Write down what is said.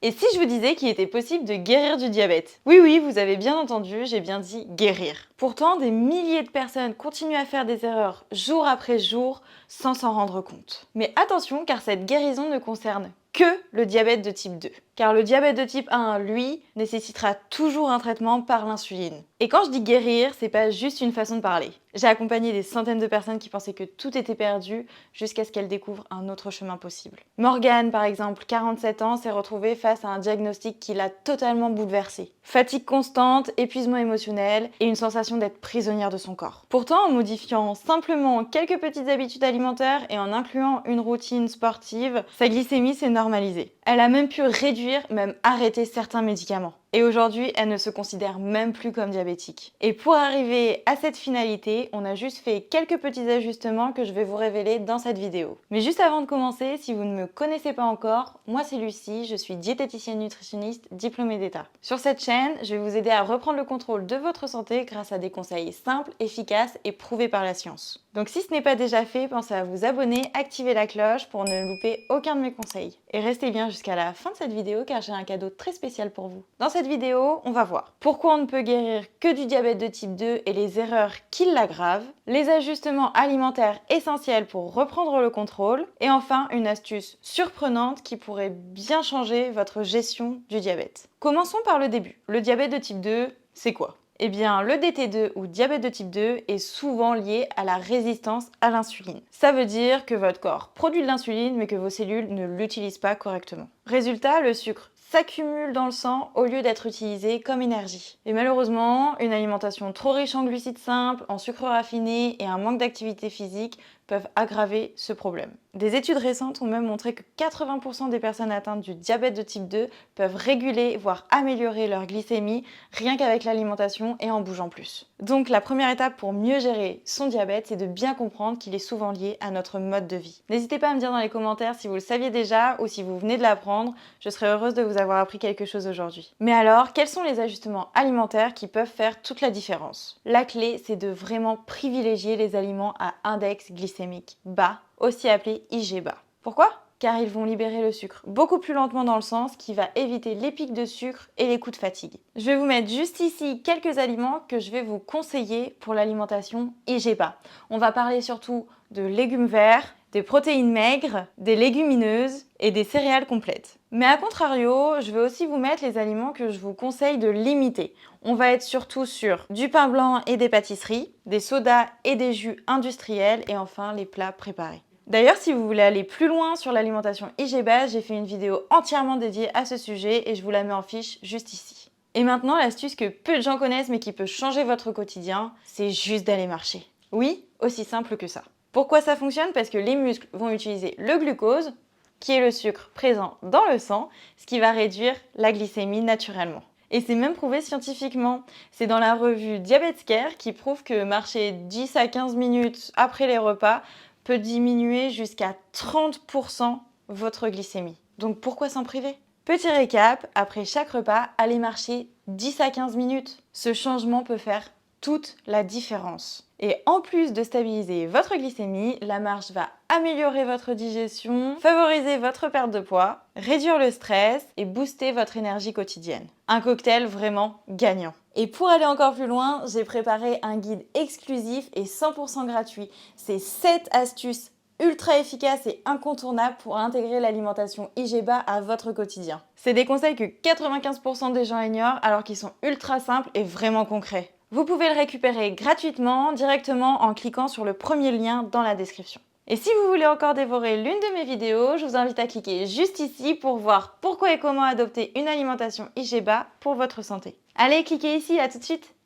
Et si je vous disais qu'il était possible de guérir du diabète? Oui, oui, vous avez bien entendu, j'ai bien dit guérir. Pourtant, des milliers de personnes continuent à faire des erreurs jour après jour sans s'en rendre compte. Mais attention, car cette guérison ne concerne que le diabète de type 2. Car le diabète de type 1, lui, nécessitera toujours un traitement par l'insuline. Et quand je dis guérir, c'est pas juste une façon de parler. J'ai accompagné des centaines de personnes qui pensaient que tout était perdu jusqu'à ce qu'elles découvrent un autre chemin possible. Morgane, par exemple, 47 ans, s'est retrouvée face à un diagnostic qui l'a totalement bouleversée. Fatigue constante, épuisement émotionnel et une sensation d'être prisonnière de son corps. Pourtant, en modifiant simplement quelques petites habitudes alimentaires et en incluant une routine sportive, sa glycémie s'est normalisée. Elle a même pu réduire, même arrêter certains médicaments. Et aujourd'hui, elle ne se considère même plus comme diabétique. Et pour arriver à cette finalité, on a juste fait quelques petits ajustements que je vais vous révéler dans cette vidéo. Mais juste avant de commencer, si vous ne me connaissez pas encore, moi c'est Lucie, je suis diététicienne nutritionniste diplômée d'État. Sur cette chaîne, je vais vous aider à reprendre le contrôle de votre santé grâce à des conseils simples, efficaces et prouvés par la science. Donc si ce n'est pas déjà fait, pensez à vous abonner, activer la cloche pour ne louper aucun de mes conseils. Et restez bien jusqu'à la fin de cette vidéo car j'ai un cadeau très spécial pour vous. Dans cette vidéo, on va voir pourquoi on ne peut guérir que du diabète de type 2 et les erreurs qui l'aggravent, les ajustements alimentaires essentiels pour reprendre le contrôle, et enfin une astuce surprenante qui pourrait bien changer votre gestion du diabète. Commençons par le début. Le diabète de type 2, c'est quoi? Eh bien, le DT2 ou diabète de type 2 est souvent lié à la résistance à l'insuline. Ça veut dire que votre corps produit de l'insuline mais que vos cellules ne l'utilisent pas correctement. Résultat, le sucre s'accumule dans le sang au lieu d'être utilisé comme énergie. Et malheureusement, une alimentation trop riche en glucides simples, en sucre raffiné et un manque d'activité physique peuvent aggraver ce problème. Des études récentes ont même montré que 80% des personnes atteintes du diabète de type 2 peuvent réguler, voire améliorer leur glycémie rien qu'avec l'alimentation et en bougeant plus. Donc la première étape pour mieux gérer son diabète, c'est de bien comprendre qu'il est souvent lié à notre mode de vie. N'hésitez pas à me dire dans les commentaires si vous le saviez déjà ou si vous venez de l'apprendre, je serais heureuse de vous avoir appris quelque chose aujourd'hui. Mais alors, quels sont les ajustements alimentaires qui peuvent faire toute la différence? La clé, c'est de vraiment privilégier les aliments à index glycémique bas, aussi appelés IG bas. Pourquoi? Car ils vont libérer le sucre beaucoup plus lentement dans le sang, ce qui va éviter les pics de sucre et les coups de fatigue. Je vais vous mettre juste ici quelques aliments que je vais vous conseiller pour l'alimentation IG bas. On va parler surtout de légumes verts, des protéines maigres, des légumineuses et des céréales complètes. Mais à contrario, je vais aussi vous mettre les aliments que je vous conseille de limiter. On va être surtout sur du pain blanc et des pâtisseries, des sodas et des jus industriels et enfin les plats préparés. D'ailleurs, si vous voulez aller plus loin sur l'alimentation IG bas, j'ai fait une vidéo entièrement dédiée à ce sujet et je vous la mets en fiche juste ici. Et maintenant, l'astuce que peu de gens connaissent mais qui peut changer votre quotidien, c'est juste d'aller marcher. Oui, aussi simple que ça. Pourquoi ça fonctionne? Parce que les muscles vont utiliser le glucose, qui est le sucre présent dans le sang, ce qui va réduire la glycémie naturellement. Et c'est même prouvé scientifiquement. C'est dans la revue Diabetes Care qui prouve que marcher 10 à 15 minutes après les repas peut diminuer jusqu'à 30% votre glycémie. Donc pourquoi s'en priver? Petit récap, après chaque repas, allez marcher 10 à 15 minutes. Ce changement peut faire toute la différence. Et en plus de stabiliser votre glycémie, la marche va améliorer votre digestion, favoriser votre perte de poids, réduire le stress et booster votre énergie quotidienne. Un cocktail vraiment gagnant. Et pour aller encore plus loin, j'ai préparé un guide exclusif et 100% gratuit. C'est 7 astuces ultra efficaces et incontournables pour intégrer l'alimentation IG bas à votre quotidien. C'est des conseils que 95% des gens ignorent alors qu'ils sont ultra simples et vraiment concrets. Vous pouvez le récupérer gratuitement, directement en cliquant sur le premier lien dans la description. Et si vous voulez encore dévorer l'une de mes vidéos, je vous invite à cliquer juste ici pour voir pourquoi et comment adopter une alimentation IG bas pour votre santé. Allez, cliquez ici, à tout de suite!